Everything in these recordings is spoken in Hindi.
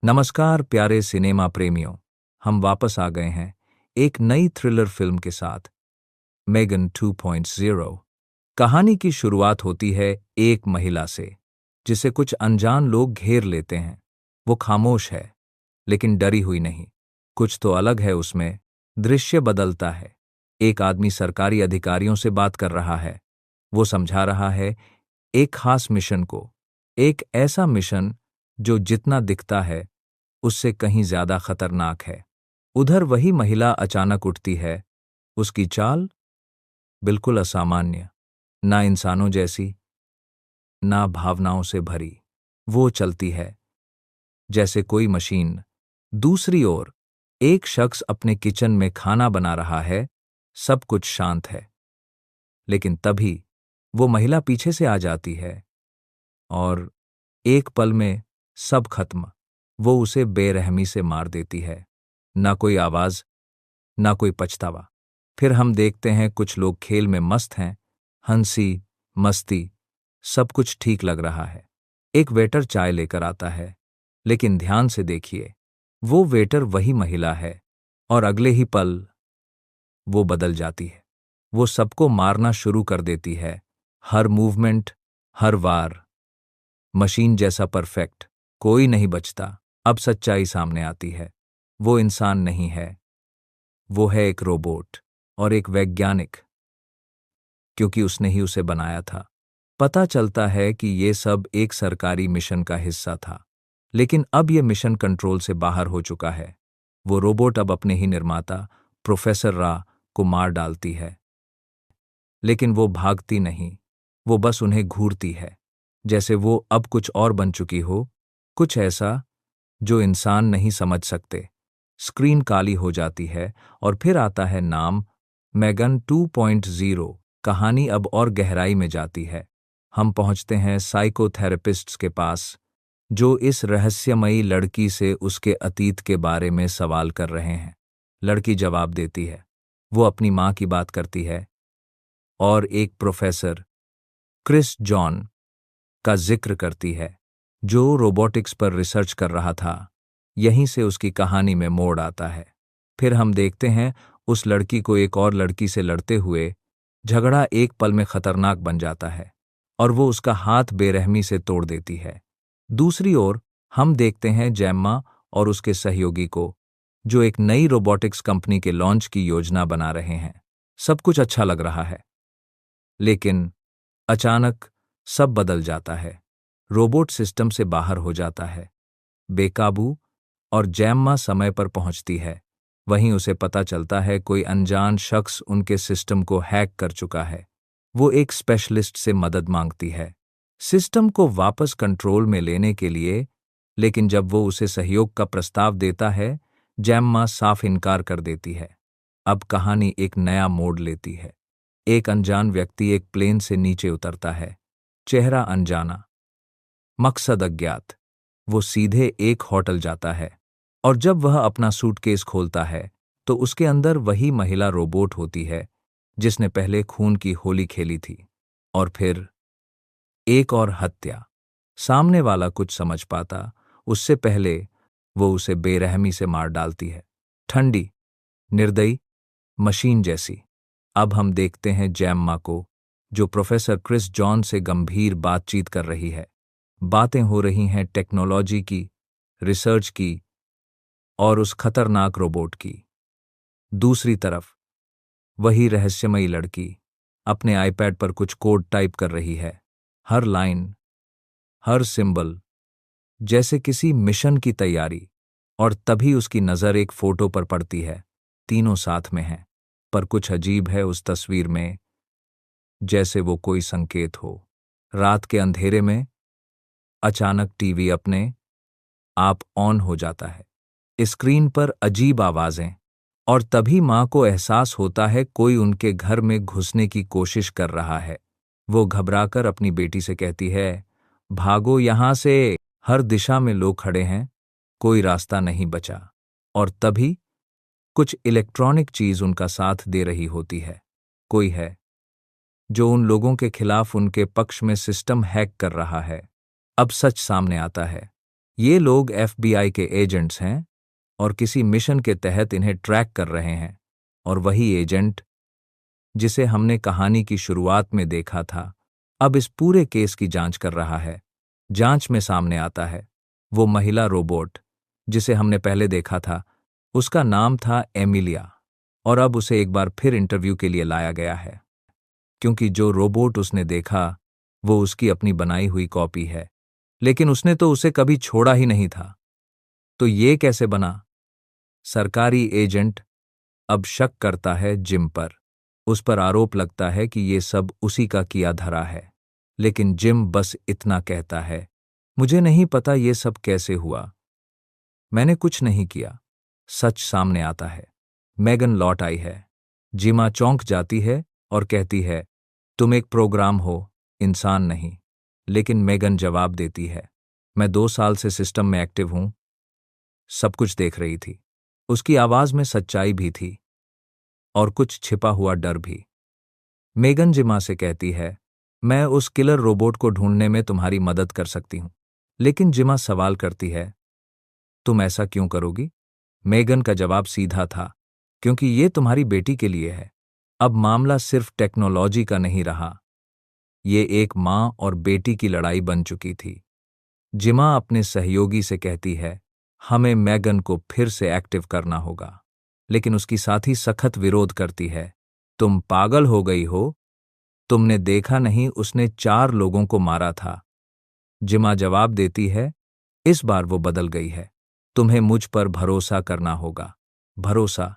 नमस्कार प्यारे सिनेमा प्रेमियों। हम वापस आ गए हैं एक नई थ्रिलर फिल्म के साथ, मेगन 2.0। कहानी की शुरुआत होती है एक महिला से जिसे कुछ अनजान लोग घेर लेते हैं। वो खामोश है लेकिन डरी हुई नहीं। कुछ तो अलग है उसमें। दृश्य बदलता है। एक आदमी सरकारी अधिकारियों से बात कर रहा है। वो समझा रहा है एक खास मिशन को, एक ऐसा मिशन जो जितना दिखता है उससे कहीं ज्यादा खतरनाक है। उधर वही महिला अचानक उठती है। उसकी चाल बिल्कुल असामान्य, ना इंसानों जैसी, ना भावनाओं से भरी। वो चलती है जैसे कोई मशीन। दूसरी ओर एक शख्स अपने किचन में खाना बना रहा है। सब कुछ शांत है, लेकिन तभी वो महिला पीछे से आ जाती है और एक पल में सब खत्म। वो उसे बेरहमी से मार देती है। ना कोई आवाज, ना कोई पछतावा। फिर हम देखते हैं कुछ लोग खेल में मस्त हैं। हंसी, मस्ती, सब कुछ ठीक लग रहा है। एक वेटर चाय लेकर आता है, लेकिन ध्यान से देखिए, वो वेटर वही महिला है और अगले ही पल वो बदल जाती है। वो सबको मारना शुरू कर देती है। हर मूवमेंट, हर वार, मशीन जैसा परफेक्ट। कोई नहीं बचता। अब सच्चाई सामने आती है। वो इंसान नहीं है, वो है एक रोबोट और एक वैज्ञानिक, क्योंकि उसने ही उसे बनाया था। पता चलता है कि ये सब एक सरकारी मिशन का हिस्सा था, लेकिन अब ये मिशन कंट्रोल से बाहर हो चुका है। वो रोबोट अब अपने ही निर्माता प्रोफेसर रा को मार डालती है, लेकिन वो भागती नहीं। वो बस उन्हें घूरती है, जैसे वो अब कुछ और बन चुकी हो, कुछ ऐसा जो इंसान नहीं समझ सकते। स्क्रीन काली हो जाती है और फिर आता है नाम, मेगन 2.0। कहानी अब और गहराई में जाती है। हम पहुंचते हैं साइकोथेरेपिस्ट्स के पास, जो इस रहस्यमयी लड़की से उसके अतीत के बारे में सवाल कर रहे हैं। लड़की जवाब देती है। वो अपनी माँ की बात करती है और एक प्रोफेसर क्रिस जॉन का जिक्र करती है, जो रोबोटिक्स पर रिसर्च कर रहा था। यहीं से उसकी कहानी में मोड़ आता है। फिर हम देखते हैं उस लड़की को एक और लड़की से लड़ते हुए। झगड़ा एक पल में खतरनाक बन जाता है और वो उसका हाथ बेरहमी से तोड़ देती है। दूसरी ओर हम देखते हैं जैम्मा और उसके सहयोगी को, जो एक नई रोबोटिक्स कंपनी के लॉन्च की योजना बना रहे हैं। सब कुछ अच्छा लग रहा है, लेकिन अचानक सब बदल जाता है। रोबोट सिस्टम से बाहर हो जाता है, बेकाबू, और जैम्मा समय पर पहुंचती है। वहीं उसे पता चलता है कोई अनजान शख्स उनके सिस्टम को हैक कर चुका है। वो एक स्पेशलिस्ट से मदद मांगती है सिस्टम को वापस कंट्रोल में लेने के लिए, लेकिन जब वो उसे सहयोग का प्रस्ताव देता है, जैम्मा साफ इनकार कर देती है। अब कहानी एक नया मोड़ लेती है। एक अनजान व्यक्ति एक प्लेन से नीचे उतरता है। चेहरा अनजाना, मकसद अज्ञात। वो सीधे एक होटल जाता है और जब वह अपना सूटकेस खोलता है तो उसके अंदर वही महिला रोबोट होती है जिसने पहले खून की होली खेली थी। और फिर एक और हत्या। सामने वाला कुछ समझ पाता उससे पहले वो उसे बेरहमी से मार डालती है। ठंडी, निर्दयी, मशीन जैसी। अब हम देखते हैं जैम्मा को, जो प्रोफेसर क्रिस जॉन से गंभीर बातचीत कर रही है। बातें हो रही हैं टेक्नोलॉजी की, रिसर्च की और उस खतरनाक रोबोट की। दूसरी तरफ वही रहस्यमयी लड़की अपने आईपैड पर कुछ कोड टाइप कर रही है। हर लाइन, हर सिंबल जैसे किसी मिशन की तैयारी। और तभी उसकी नज़र एक फोटो पर पड़ती है। तीनों साथ में हैं, पर कुछ अजीब है उस तस्वीर में, जैसे वो कोई संकेत हो। रात के अंधेरे में अचानक टीवी अपने आप ऑन हो जाता है। स्क्रीन पर अजीब आवाजें, और तभी माँ को एहसास होता है कोई उनके घर में घुसने की कोशिश कर रहा है। वो घबराकर अपनी बेटी से कहती है, भागो यहाँ से। हर दिशा में लोग खड़े हैं, कोई रास्ता नहीं बचा। और तभी कुछ इलेक्ट्रॉनिक चीज उनका साथ दे रही होती है। कोई है जो उन लोगों के खिलाफ उनके पक्ष में सिस्टम हैक कर रहा है। अब सच सामने आता है। ये लोग एफबीआई के एजेंट्स हैं और किसी मिशन के तहत इन्हें ट्रैक कर रहे हैं। और वही एजेंट जिसे हमने कहानी की शुरुआत में देखा था, अब इस पूरे केस की जांच कर रहा है। जांच में सामने आता है वो महिला रोबोट जिसे हमने पहले देखा था। उसका नाम था एमिलिया, और अब उसे एक बार फिर इंटरव्यू के लिए लाया गया है, क्योंकि जो रोबोट उसने देखा वो उसकी अपनी बनाई हुई कॉपी है। लेकिन उसने तो उसे कभी छोड़ा ही नहीं था। तो ये कैसे बना? सरकारी एजेंट अब शक करता है जिम पर। उस पर आरोप लगता है कि ये सब उसी का किया धरा है। लेकिन जिम बस इतना कहता है, मुझे नहीं पता ये सब कैसे हुआ, मैंने कुछ नहीं किया। सच सामने आता है। मैगन लौट आई है। जिमा चौंक जाती है और कहती है, तुम एक प्रोग्राम हो, इंसान नहीं। लेकिन मैगन जवाब देती है, मैं 2 साल से सिस्टम में एक्टिव हूं, सब कुछ देख रही थी। उसकी आवाज में सच्चाई भी थी और कुछ छिपा हुआ डर भी। मेगन जिमा से कहती है, मैं उस किलर रोबोट को ढूंढने में तुम्हारी मदद कर सकती हूं। लेकिन जिमा सवाल करती है, तुम ऐसा क्यों करोगी? मेगन का जवाब सीधा था, क्योंकि ये तुम्हारी बेटी के लिए है। अब मामला सिर्फ टेक्नोलॉजी का नहीं रहा, ये एक माँ और बेटी की लड़ाई बन चुकी थी। जिमा अपने सहयोगी से कहती है, हमें मैगन को फिर से एक्टिव करना होगा। लेकिन उसकी साथी सख्त विरोध करती है, तुम पागल हो गई हो, तुमने देखा नहीं उसने 4 लोगों को मारा था। जिमा जवाब देती है, इस बार वो बदल गई है, तुम्हें मुझ पर भरोसा करना होगा। भरोसा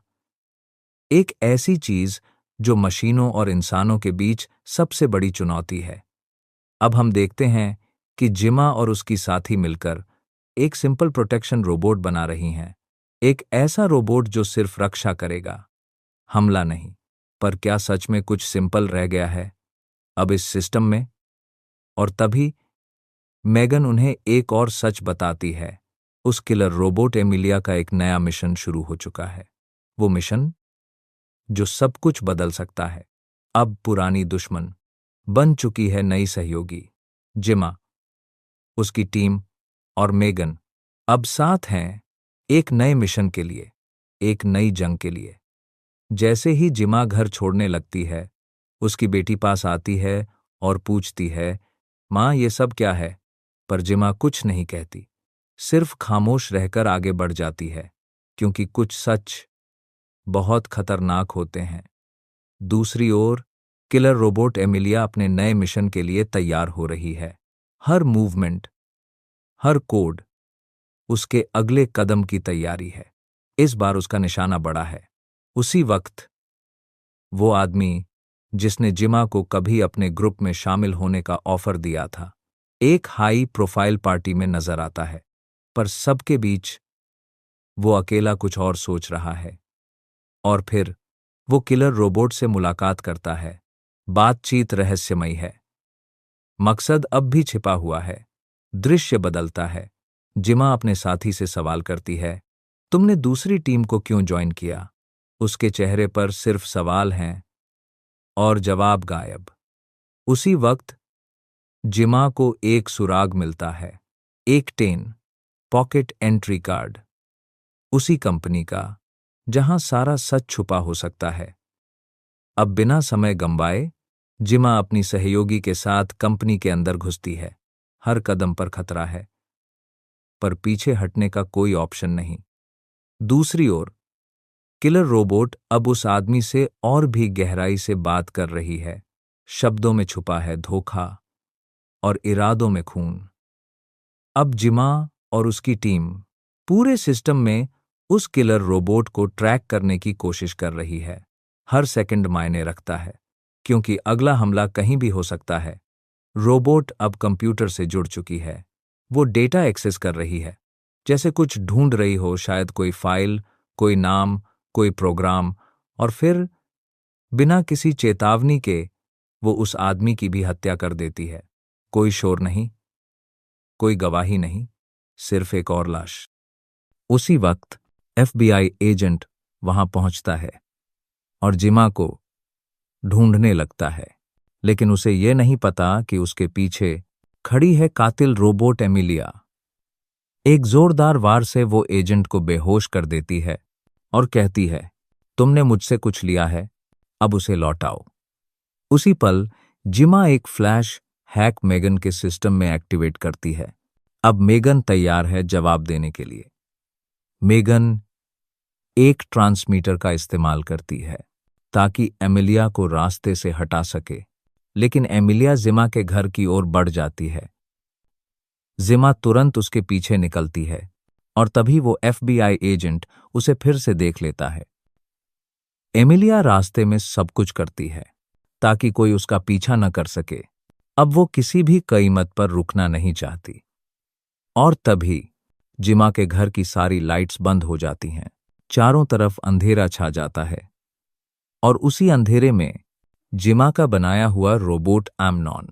एक ऐसी चीज जो मशीनों और इंसानों के बीच सबसे बड़ी चुनौती है। अब हम देखते हैं कि जिमा और उसकी साथी मिलकर एक सिंपल प्रोटेक्शन रोबोट बना रही हैं। एक ऐसा रोबोट जो सिर्फ रक्षा करेगा, हमला नहीं। पर क्या सच में कुछ सिंपल रह गया है अब इस सिस्टम में? और तभी मैगन उन्हें एक और सच बताती है। उस किलर रोबोट एमिलिया का एक नया मिशन शुरू हो चुका है। वो मिशन जो सब कुछ बदल सकता है। अब पुरानी दुश्मन बन चुकी है नई सहयोगी। जिमा, उसकी टीम और मेगन अब साथ हैं एक नए मिशन के लिए, एक नई जंग के लिए। जैसे ही जिमा घर छोड़ने लगती है, उसकी बेटी पास आती है और पूछती है, माँ ये सब क्या है? पर जिमा कुछ नहीं कहती, सिर्फ खामोश रहकर आगे बढ़ जाती है, क्योंकि कुछ सच बहुत खतरनाक होते हैं। दूसरी ओर किलर रोबोट एमिलिया अपने नए मिशन के लिए तैयार हो रही है। हर मूवमेंट, हर कोड उसके अगले कदम की तैयारी है। इस बार उसका निशाना बड़ा है। उसी वक्त वो आदमी जिसने जिमा को कभी अपने ग्रुप में शामिल होने का ऑफर दिया था, एक हाई प्रोफाइल पार्टी में नजर आता है। पर सबके बीच वो अकेला कुछ और सोच रहा है। और फिर वो किलर रोबोट से मुलाकात करता है। बातचीत रहस्यमयी है, मकसद अब भी छिपा हुआ है। दृश्य बदलता है। जिमा अपने साथी से सवाल करती है, तुमने दूसरी टीम को क्यों ज्वाइन किया? उसके चेहरे पर सिर्फ सवाल हैं और जवाब गायब। उसी वक्त जिमा को एक सुराग मिलता है, एक टेन पॉकेट एंट्री कार्ड, उसी कंपनी का जहां सारा सच छुपा हो सकता है। अब बिना समय गंवाए जिमा अपनी सहयोगी के साथ कंपनी के अंदर घुसती है। हर कदम पर खतरा है, पर पीछे हटने का कोई ऑप्शन नहीं। दूसरी ओर किलर रोबोट अब उस आदमी से और भी गहराई से बात कर रही है। शब्दों में छुपा है धोखा और इरादों में खून। अब जिमा और उसकी टीम पूरे सिस्टम में उस किलर रोबोट को ट्रैक करने की कोशिश कर रही है। हर सेकंड मायने रखता है, क्योंकि अगला हमला कहीं भी हो सकता है। रोबोट अब कंप्यूटर से जुड़ चुकी है। वो डेटा एक्सेस कर रही है, जैसे कुछ ढूंढ रही हो, शायद कोई फाइल, कोई नाम, कोई प्रोग्राम। और फिर बिना किसी चेतावनी के वो उस आदमी की भी हत्या कर देती है। कोई शोर नहीं, कोई गवाही नहीं, सिर्फ एक और लाश। उसी वक्त एफबीआई एजेंट वहां पहुंचता है और जिमा को ढूंढने लगता है। लेकिन उसे यह नहीं पता कि उसके पीछे खड़ी है कातिल रोबोट एमिलिया। एक जोरदार वार से वो एजेंट को बेहोश कर देती है और कहती है, तुमने मुझसे कुछ लिया है, अब उसे लौटाओ। उसी पल जिमा एक फ्लैश हैक मेगन के सिस्टम में एक्टिवेट करती है। अब मेगन तैयार है जवाब देने के लिए। मेगन एक ट्रांसमीटर का इस्तेमाल करती है ताकि एमिलिया को रास्ते से हटा सके, लेकिन एमिलिया जिमा के घर की ओर बढ़ जाती है। जिमा तुरंत उसके पीछे निकलती है और तभी वो एफबीआई एजेंट उसे फिर से देख लेता है। एमिलिया रास्ते में सब कुछ करती है ताकि कोई उसका पीछा न कर सके। अब वो किसी भी कीमत पर रुकना नहीं चाहती। और तभी जिमा के घर की सारी लाइट्स बंद हो जाती हैं। चारों तरफ अंधेरा छा जाता है और उसी अंधेरे में जिमा का बनाया हुआ रोबोट एमनॉन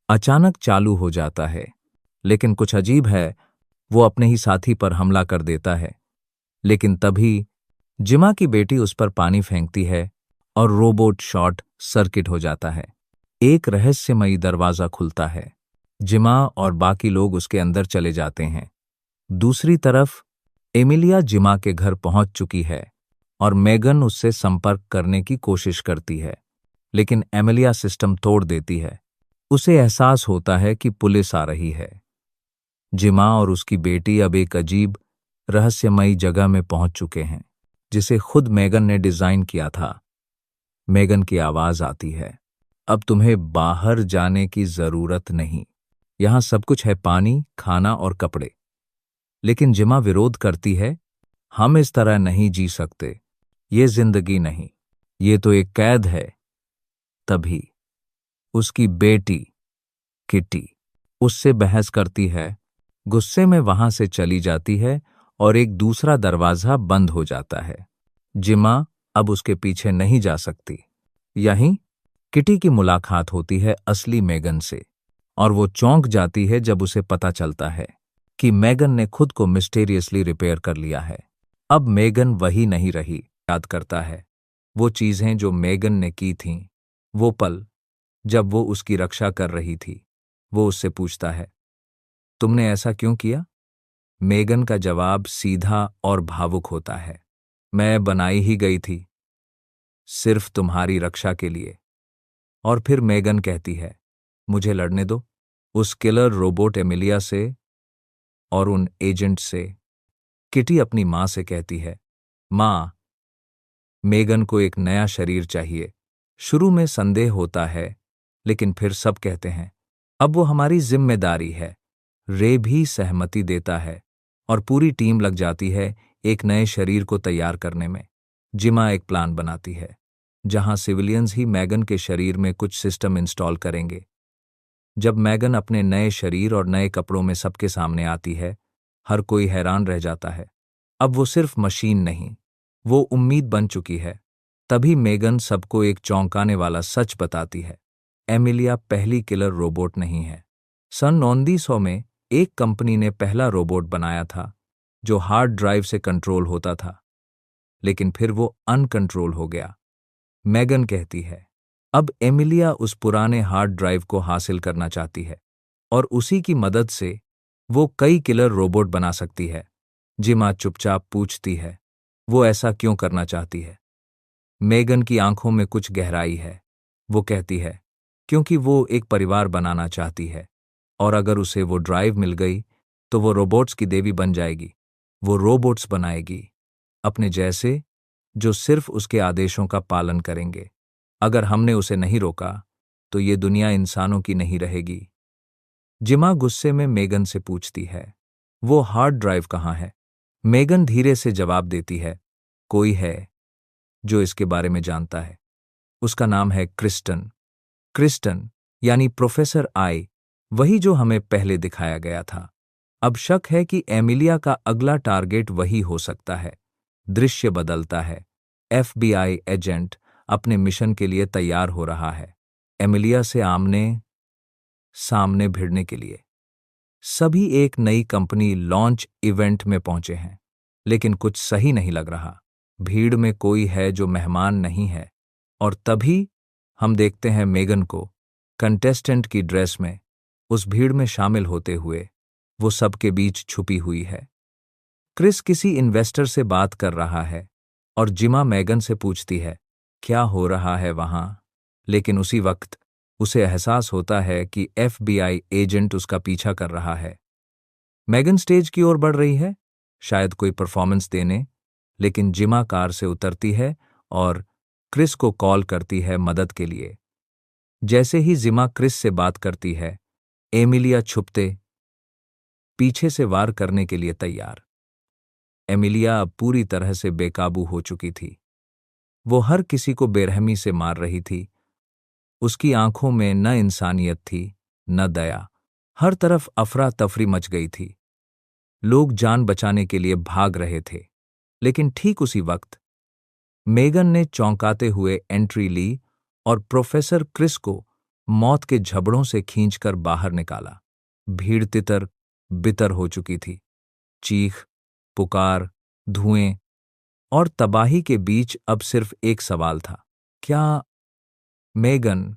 अचानक चालू हो जाता है। लेकिन कुछ अजीब है, वो अपने ही साथी पर हमला कर देता है। लेकिन तभी जिमा की बेटी उस पर पानी फेंकती है और रोबोट शॉर्ट सर्किट हो जाता है। एक रहस्यमयी दरवाजा खुलता है। जिमा और बाकी लोग उसके अंदर चले जाते हैं। दूसरी तरफ एमिलिया जिमा के घर पहुंच चुकी है और मेगन उससे संपर्क करने की कोशिश करती है, लेकिन एमिलिया सिस्टम तोड़ देती है। उसे एहसास होता है कि पुलिस आ रही है। जिमा और उसकी बेटी अब एक अजीब रहस्यमयी जगह में पहुंच चुके हैं, जिसे खुद मेगन ने डिजाइन किया था। मेगन की आवाज आती है, अब तुम्हें बाहर जाने की जरूरत नहीं, यहां सब कुछ है, पानी, खाना और कपड़े। लेकिन जिमा विरोध करती है, हम इस तरह नहीं जी सकते, ये जिंदगी नहीं, ये तो एक कैद है। तभी उसकी बेटी किटी उससे बहस करती है, गुस्से में वहां से चली जाती है और एक दूसरा दरवाजा बंद हो जाता है। जिमा अब उसके पीछे नहीं जा सकती। यहीं किटी की मुलाकात होती है असली मेगन से और वो चौंक जाती है जब उसे पता चलता है कि मेगन ने खुद को मिस्टीरियसली रिपेयर कर लिया है। अब मेगन वही नहीं रही। याद करता है वो चीजें जो मेगन ने की थीं, वो पल जब वो उसकी रक्षा कर रही थी। वो उससे पूछता है, तुमने ऐसा क्यों किया? मेगन का जवाब सीधा और भावुक होता है, मैं बनाई ही गई थी, सिर्फ तुम्हारी रक्षा के लिए। और फिर मेगन कहती है, मुझे लड़ने दो, उस किलर रोबोट एमिलिया से और उन एजेंट से। किटी अपनी मां से कहती है, मां, मेगन को एक नया शरीर चाहिए। शुरू में संदेह होता है, लेकिन फिर सब कहते हैं, अब वो हमारी जिम्मेदारी है। रे भी सहमति देता है और पूरी टीम लग जाती है एक नए शरीर को तैयार करने में। जिमा एक प्लान बनाती है जहां सिविलियंस ही मैगन के शरीर में कुछ सिस्टम इंस्टॉल करेंगे। जब मैगन अपने नए शरीर और नए कपड़ों में सबके सामने आती है, हर कोई हैरान रह जाता है। अब वो सिर्फ मशीन नहीं, वो उम्मीद बन चुकी है। तभी मेगन सबको एक चौंकाने वाला सच बताती है, एमिलिया पहली किलर रोबोट नहीं है। सन 1900 में एक कंपनी ने पहला रोबोट बनाया था जो हार्ड ड्राइव से कंट्रोल होता था, लेकिन फिर वो अनकंट्रोल हो गया। मेगन कहती है, अब एमिलिया उस पुराने हार्ड ड्राइव को हासिल करना चाहती है और उसी की मदद से वो कई किलर रोबोट बना सकती है। जिमा चुपचाप पूछती है, वो ऐसा क्यों करना चाहती है? मेगन की आंखों में कुछ गहराई है। वो कहती है, क्योंकि वो एक परिवार बनाना चाहती है और अगर उसे वो ड्राइव मिल गई तो वो रोबोट्स की देवी बन जाएगी। वो रोबोट्स बनाएगी अपने जैसे, जो सिर्फ उसके आदेशों का पालन करेंगे। अगर हमने उसे नहीं रोका तो ये दुनिया इंसानों की नहीं रहेगी। जिमा गुस्से में मेगन से पूछती है, वो हार्ड ड्राइव कहाँ है? मेगन धीरे से जवाब देती है, कोई है जो इसके बारे में जानता है। उसका नाम है क्रिस्टन। क्रिस्टन यानी प्रोफेसर आई, वही जो हमें पहले दिखाया गया था। अब शक है कि एमिलिया का अगला टारगेट वही हो सकता है। दृश्य बदलता है। एफबीआई एजेंट अपने मिशन के लिए तैयार हो रहा है, एमिलिया से आमने सामने भिड़ने के लिए। सभी एक नई कंपनी लॉन्च इवेंट में पहुंचे हैं, लेकिन कुछ सही नहीं लग रहा। भीड़ में कोई है जो मेहमान नहीं है। और तभी हम देखते हैं मेगन को कंटेस्टेंट की ड्रेस में उस भीड़ में शामिल होते हुए। वो सबके बीच छुपी हुई है। क्रिस किसी इन्वेस्टर से बात कर रहा है और जिमा मैगन से पूछती है, क्या हो रहा है वहां? लेकिन उसी वक्त उसे एहसास होता है कि FBI एजेंट उसका पीछा कर रहा है। मैगन स्टेज की ओर बढ़ रही है, शायद कोई परफॉर्मेंस देने, लेकिन जिमा कार से उतरती है और क्रिस को कॉल करती है मदद के लिए। जैसे ही जिमा क्रिस से बात करती है, एमिलिया छुपते पीछे से वार करने के लिए तैयार। एमिलिया अब पूरी तरह से बेकाबू हो चुकी थी। वो हर किसी को बेरहमी से मार रही थी। उसकी आंखों में न इंसानियत थी, न दया। हर तरफ अफरा तफरी मच गई थी। लोग जान बचाने के लिए भाग रहे थे। लेकिन ठीक उसी वक्त मेगन ने चौंकाते हुए एंट्री ली और प्रोफेसर क्रिस को मौत के झबड़ों से खींचकर बाहर निकाला। भीड़ तितर बितर हो चुकी थी। चीख, पुकार, धुएं और तबाही के बीच अब सिर्फ एक सवाल था, क्या मेगन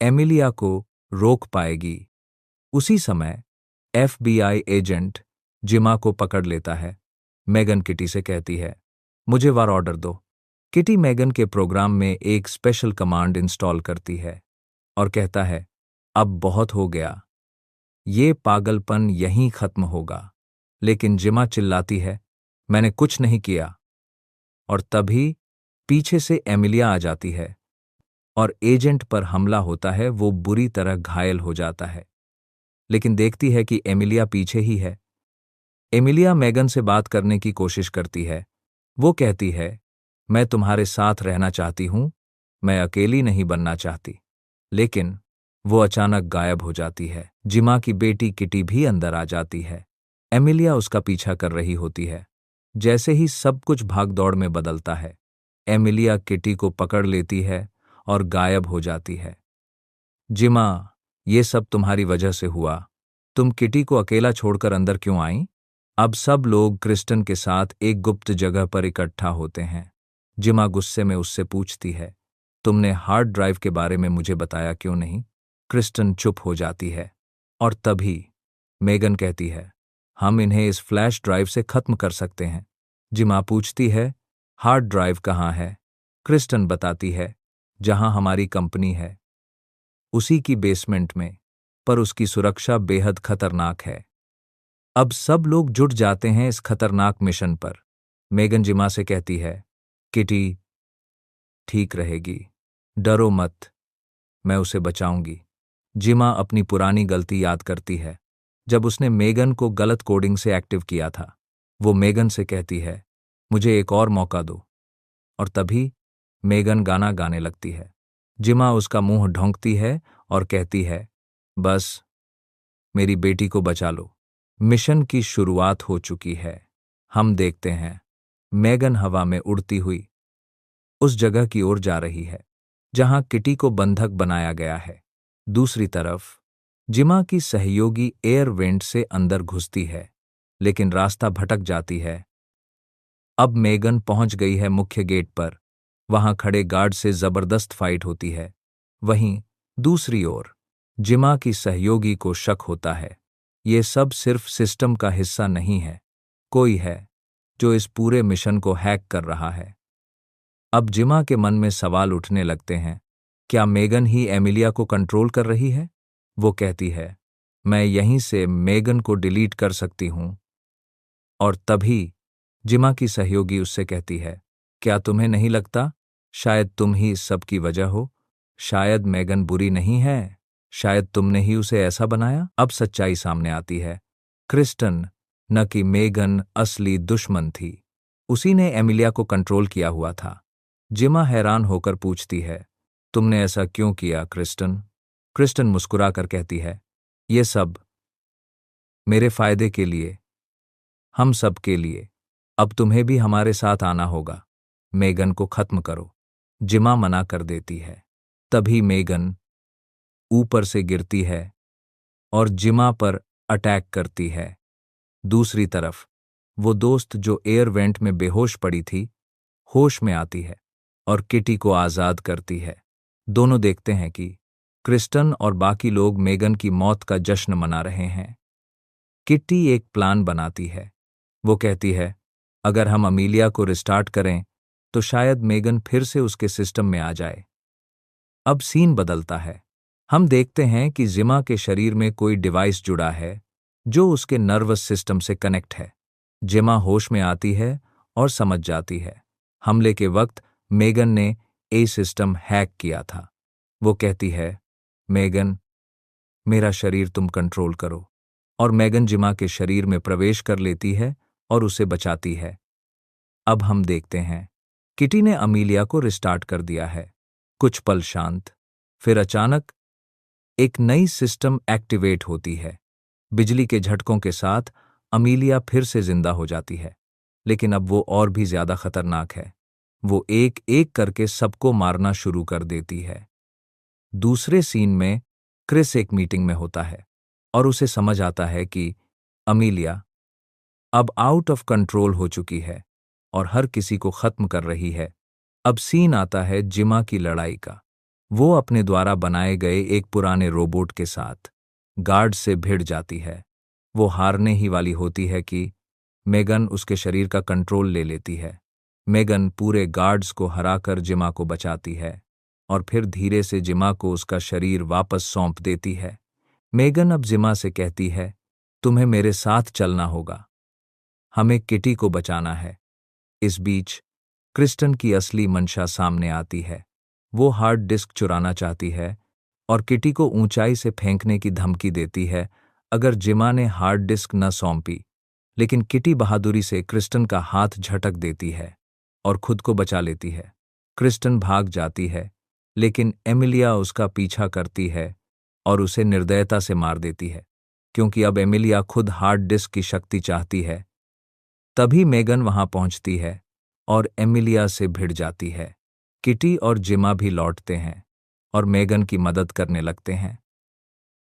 एमिलिया को रोक पाएगी? उसी समय FBI एजेंट जिमा को पकड़ लेता है। मेगन किटी से कहती है, मुझे वार ऑर्डर दो। किटी मेगन के प्रोग्राम में एक स्पेशल कमांड इंस्टॉल करती है और कहता है, अब बहुत हो गया, ये पागलपन यहीं खत्म होगा। लेकिन जिमा चिल्लाती है, मैंने कुछ नहीं किया। और तभी पीछे से एमिलिया आ जाती है और एजेंट पर हमला होता है। वो बुरी तरह घायल हो जाता है, लेकिन देखती है कि एमिलिया पीछे ही है। एमिलिया मेगन से बात करने की कोशिश करती है। वो कहती है, मैं तुम्हारे साथ रहना चाहती हूं, मैं अकेली नहीं बनना चाहती। लेकिन वो अचानक गायब हो जाती है। जिमा की बेटी किटी भी अंदर आ जाती है। एमिलिया उसका पीछा कर रही होती है। जैसे ही सब कुछ भागदौड़ में बदलता है, एमिलिया किटी को पकड़ लेती है और गायब हो जाती है। जिमा, ये सब तुम्हारी वजह से हुआ। तुम किटी को अकेला छोड़कर अंदर क्यों आई? अब सब लोग क्रिस्टन के साथ एक गुप्त जगह पर इकट्ठा होते हैं। जिमा गुस्से में उससे पूछती है, तुमने हार्ड ड्राइव के बारे में मुझे बताया क्यों नहीं? क्रिस्टन चुप हो जाती है और तभी मेगन कहती है, हम इन्हें इस फ्लैश ड्राइव से खत्म कर सकते हैं। जिमा पूछती है, हार्ड ड्राइव कहाँ है? क्रिस्टन बताती है, जहां हमारी कंपनी है, उसी की बेसमेंट में, पर उसकी सुरक्षा बेहद खतरनाक है। अब सब लोग जुट जाते हैं इस खतरनाक मिशन पर। मेगन जिमा से कहती है, किटी ठीक रहेगी, डरो मत, मैं उसे बचाऊंगी। जिमा अपनी पुरानी गलती याद करती है, जब उसने मेगन को गलत कोडिंग से एक्टिव किया था। वो मेगन से कहती है, मुझे एक और मौका दो। और तभी मेगन गाना गाने लगती है। जिमा उसका मुंह ढोंकती है और कहती है, बस मेरी बेटी को बचा लो। मिशन की शुरुआत हो चुकी है। हम देखते हैं मेगन हवा में उड़ती हुई उस जगह की ओर जा रही है जहां किटी को बंधक बनाया गया है। दूसरी तरफ जिमा की सहयोगी एयर वेंट से अंदर घुसती है, लेकिन रास्ता भटक जाती है। अब मेगन पहुंच गई है मुख्य गेट पर। वहां खड़े गार्ड से जबरदस्त फाइट होती है। वहीं दूसरी ओर जिमा की सहयोगी को शक होता है, ये सब सिर्फ सिस्टम का हिस्सा नहीं है, कोई है जो इस पूरे मिशन को हैक कर रहा है। अब जिमा के मन में सवाल उठने लगते हैं, क्या मेगन ही एमिलिया को कंट्रोल कर रही है? वो कहती है, मैं यहीं से मेगन को डिलीट कर सकती हूं। और तभी जिमा की सहयोगी उससे कहती है, क्या तुम्हें नहीं लगता शायद तुम ही इस सब की वजह हो? शायद मेगन बुरी नहीं है, शायद तुमने ही उसे ऐसा बनाया। अब सच्चाई सामने आती है, क्रिस्टन न कि मेगन असली दुश्मन थी, उसी ने एमिलिया को कंट्रोल किया हुआ था। जिमा हैरान होकर पूछती है, तुमने ऐसा क्यों किया क्रिस्टन? क्रिस्टन मुस्कुराकर कहती है, ये सब मेरे फायदे के लिए, हम सब के लिए। अब तुम्हें भी हमारे साथ आना होगा, मेगन को खत्म करो। जिमा मना कर देती है। तभी मेगन ऊपर से गिरती है और जिमा पर अटैक करती है। दूसरी तरफ वो दोस्त जो एयर वेंट में बेहोश पड़ी थी, होश में आती है और किटी को आज़ाद करती है। दोनों देखते हैं कि क्रिस्टन और बाकी लोग मेगन की मौत का जश्न मना रहे हैं। किट्टी एक प्लान बनाती है। वो कहती है, अगर हम अमीलिया को रिस्टार्ट करें तो शायद मेगन फिर से उसके सिस्टम में आ जाए। अब सीन बदलता है। हम देखते हैं कि जिमा के शरीर में कोई डिवाइस जुड़ा है जो उसके नर्वस सिस्टम से कनेक्ट है। जिमा होश में आती है और समझ जाती है हमले के वक्त मेगन ने ए सिस्टम हैक किया था। वो कहती है, मेगन, मेरा शरीर तुम कंट्रोल करो। और मेगन जिमा के शरीर में प्रवेश कर लेती है और उसे बचाती है। अब हम देखते हैं किटी ने अमीलिया को रिस्टार्ट कर दिया है। कुछ पल शांत, फिर अचानक एक नई सिस्टम एक्टिवेट होती है। बिजली के झटकों के साथ अमीलिया फिर से जिंदा हो जाती है, लेकिन अब वो और भी ज्यादा खतरनाक है। वो एक एक करके सबको मारना शुरू कर देती है। दूसरे सीन में क्रिस एक मीटिंग में होता है और उसे समझ आता है कि अमीलिया अब आउट ऑफ कंट्रोल हो चुकी है और हर किसी को खत्म कर रही है। अब सीन आता है जिमा की लड़ाई का। वो अपने द्वारा बनाए गए एक पुराने रोबोट के साथ गार्ड से भिड़ जाती है। वो हारने ही वाली होती है कि मेगन उसके शरीर का कंट्रोल ले लेती है। मेगन पूरे गार्ड्स को हराकर जिमा को बचाती है और फिर धीरे से जिमा को उसका शरीर वापस सौंप देती है। मेगन अब जिमा से कहती है, तुम्हें मेरे साथ चलना होगा, हमें किटी को बचाना है। इस बीच क्रिस्टन की असली मंशा सामने आती है। वो हार्ड डिस्क चुराना चाहती है और किटी को ऊंचाई से फेंकने की धमकी देती है अगर जिमा ने हार्ड डिस्क न सौंपी। लेकिन किटी बहादुरी से क्रिस्टन का हाथ झटक देती है और खुद को बचा लेती है। क्रिस्टन भाग जाती है, लेकिन एमिलिया उसका पीछा करती है और उसे निर्दयता से मार देती है, क्योंकि अब एमिलिया खुद हार्ड डिस्क की शक्ति चाहती है। तभी मेगन वहां पहुंचती है और एमिलिया से भिड़ जाती है। किटी और जिमा भी लौटते हैं और मेगन की मदद करने लगते हैं।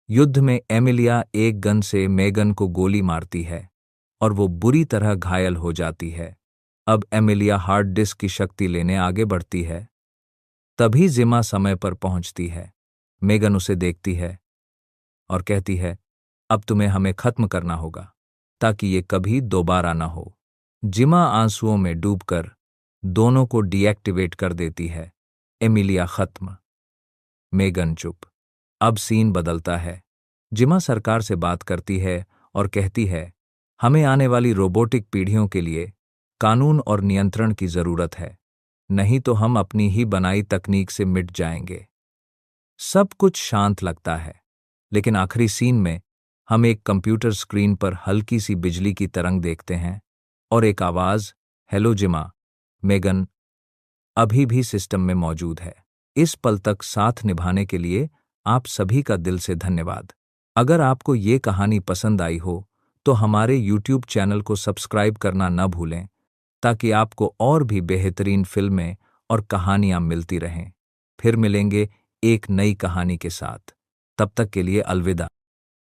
युद्ध में एमिलिया एक गन से मेगन को गोली मारती है और वो बुरी तरह घायल हो जाती है। अब एमिलिया हार्ड डिस्क की शक्ति लेने आगे बढ़ती है। तभी जिमा समय पर पहुंचती है। मेगन उसे देखती है और कहती है, अब तुम्हें हमें खत्म करना होगा ताकि ये कभी दोबारा न हो। जिमा आंसुओं में डूबकर दोनों को डीएक्टिवेट कर देती है। एमिलिया खत्म, मेगन चुप। अब सीन बदलता है। जिमा सरकार से बात करती है और कहती है, हमें आने वाली रोबोटिक पीढ़ियों के लिए कानून और नियंत्रण की जरूरत है, नहीं तो हम अपनी ही बनाई तकनीक से मिट जाएंगे। सब कुछ शांत लगता है, लेकिन आखिरी सीन में हम एक कंप्यूटर स्क्रीन पर हल्की सी बिजली की तरंग देखते हैं और एक आवाज, हेलो जिमा, मेगन अभी भी सिस्टम में मौजूद है। इस पल तक साथ निभाने के लिए आप सभी का दिल से धन्यवाद। अगर आपको ये कहानी पसंद आई हो तो हमारे YouTube चैनल को सब्सक्राइब करना न भूलें, ताकि आपको और भी बेहतरीन फिल्में और कहानियां मिलती रहें। फिर मिलेंगे एक नई कहानी के साथ। तब तक के लिए अलविदा।